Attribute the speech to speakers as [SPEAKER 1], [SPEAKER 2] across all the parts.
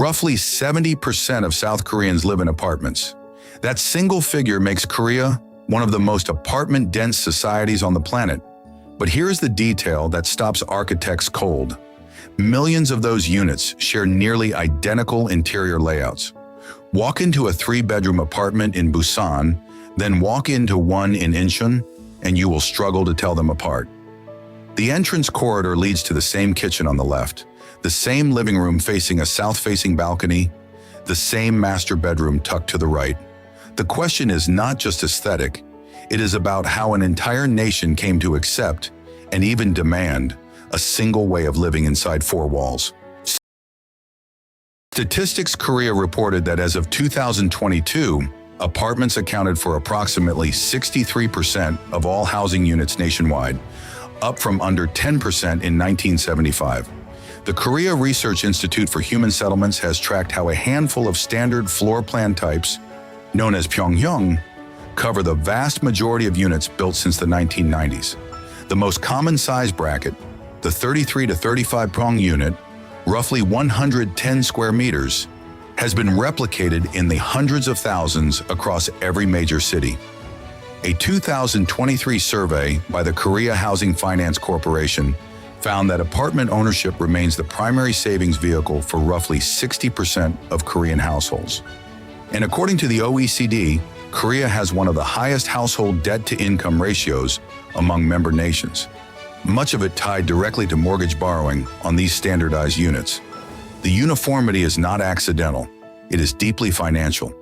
[SPEAKER 1] Roughly 70% of South Koreans live in apartments. That single figure makes Korea one of the most apartment-dense societies on the planet. But here's the detail that stops architects cold. Millions of those units share nearly identical interior layouts. Walk into a 3-bedroom apartment in Busan, then walk into one in Incheon, and you will struggle to tell them apart. The entrance corridor leads to the same kitchen on the left, the same living room facing a south-facing balcony, the same master bedroom tucked to the right. The question is not just aesthetic, it is about how an entire nation came to accept and even demand a single way of living inside 4 walls. Statistics Korea reported that as of 2022, apartments accounted for approximately 63% of all housing units nationwide, up from under 10% in 1975. The Korea Research Institute for Human Settlements has tracked how a handful of standard floor plan types, known as Pyongyang, cover the vast majority of units built since the 1990s. The most common size bracket, the 33 to 35 Pyong unit, roughly 110 square meters, has been replicated in the hundreds of thousands across every major city. A 2023 survey by the Korea Housing Finance Corporation found that apartment ownership remains the primary savings vehicle for roughly 60% of Korean households. And according to the OECD, Korea has one of the highest household debt-to-income ratios among member nations, much of it tied directly to mortgage borrowing on these standardized units. The uniformity is not accidental, it is deeply financial.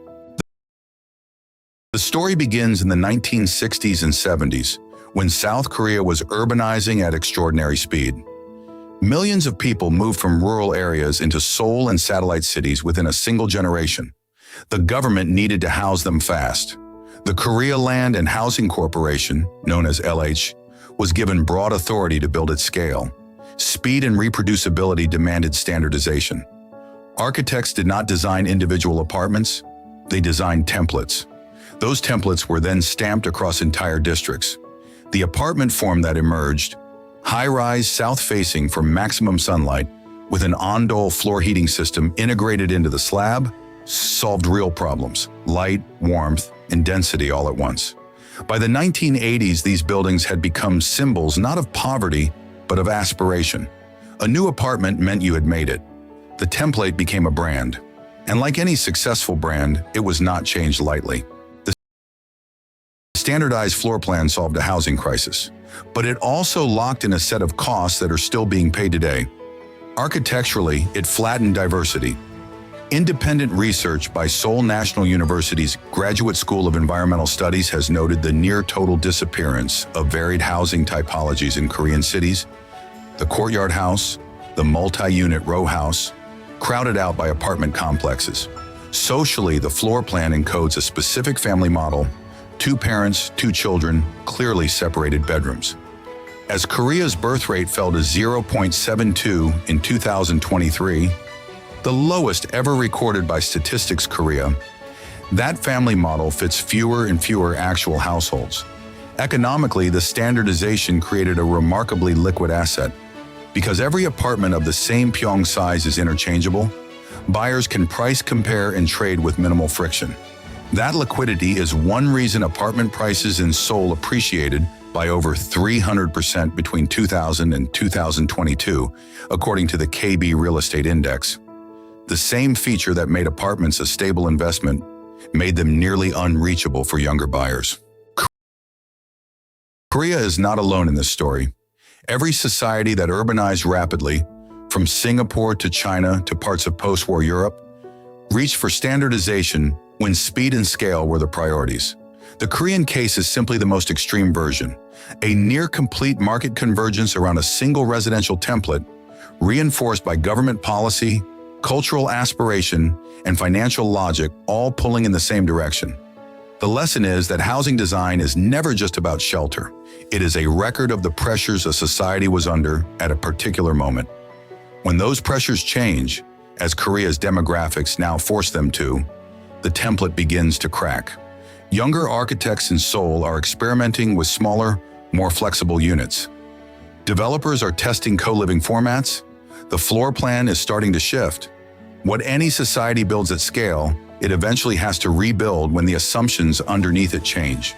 [SPEAKER 1] The story begins in the 1960s and 70s, when South Korea was urbanizing at extraordinary speed. Millions of people moved from rural areas into Seoul and satellite cities within a single generation. The government needed to house them fast. The Korea Land and Housing Corporation, known as LH, was given broad authority to build at scale. Speed and reproducibility demanded standardization. Architects did not design individual apartments, they designed templates. Those templates were then stamped across entire districts. The apartment form that emerged, high-rise south-facing for maximum sunlight, with an on-dole floor heating system integrated into the slab, solved real problems: light, warmth, and density all at once. By the 1980s, these buildings had become symbols not of poverty, but of aspiration. A new apartment meant you had made it. The template became a brand. And like any successful brand, it was not changed lightly. The standardized floor plan solved a housing crisis, but it also locked in a set of costs that are still being paid today. Architecturally, it flattened diversity. Independent research by Seoul National University's Graduate School of Environmental Studies has noted the near-total disappearance of varied housing typologies in Korean cities. The courtyard house, the multi-unit row house, crowded out by apartment complexes. Socially, the floor plan encodes a specific family model: 2 parents, 2 children, clearly separated bedrooms. As Korea's birth rate fell to 0.72 in 2023, the lowest ever recorded by Statistics Korea, that family model fits fewer and fewer actual households. Economically, the standardization created a remarkably liquid asset. Because every apartment of the same Pyong size is interchangeable, buyers can price compare and trade with minimal friction. That liquidity is one reason apartment prices in Seoul appreciated by over 300% between 2000 and 2022, according to the KB Real Estate Index. The same feature that made apartments a stable investment made them nearly unreachable for younger buyers. Korea is not alone in this story. Every society that urbanized rapidly, from Singapore to China to parts of post-war Europe, reached for standardization when speed and scale were the priorities. The Korean case is simply the most extreme version, a near-complete market convergence around a single residential template, reinforced by government policy, cultural aspiration, and financial logic, all pulling in the same direction. The lesson is that housing design is never just about shelter. It is a record of the pressures a society was under at a particular moment. When those pressures change, as Korea's demographics now force them to, the template begins to crack. Younger architects in Seoul are experimenting with smaller, more flexible units. Developers are testing co-living formats. The floor plan is starting to shift. What any society builds at scale, it eventually has to rebuild when the assumptions underneath it change.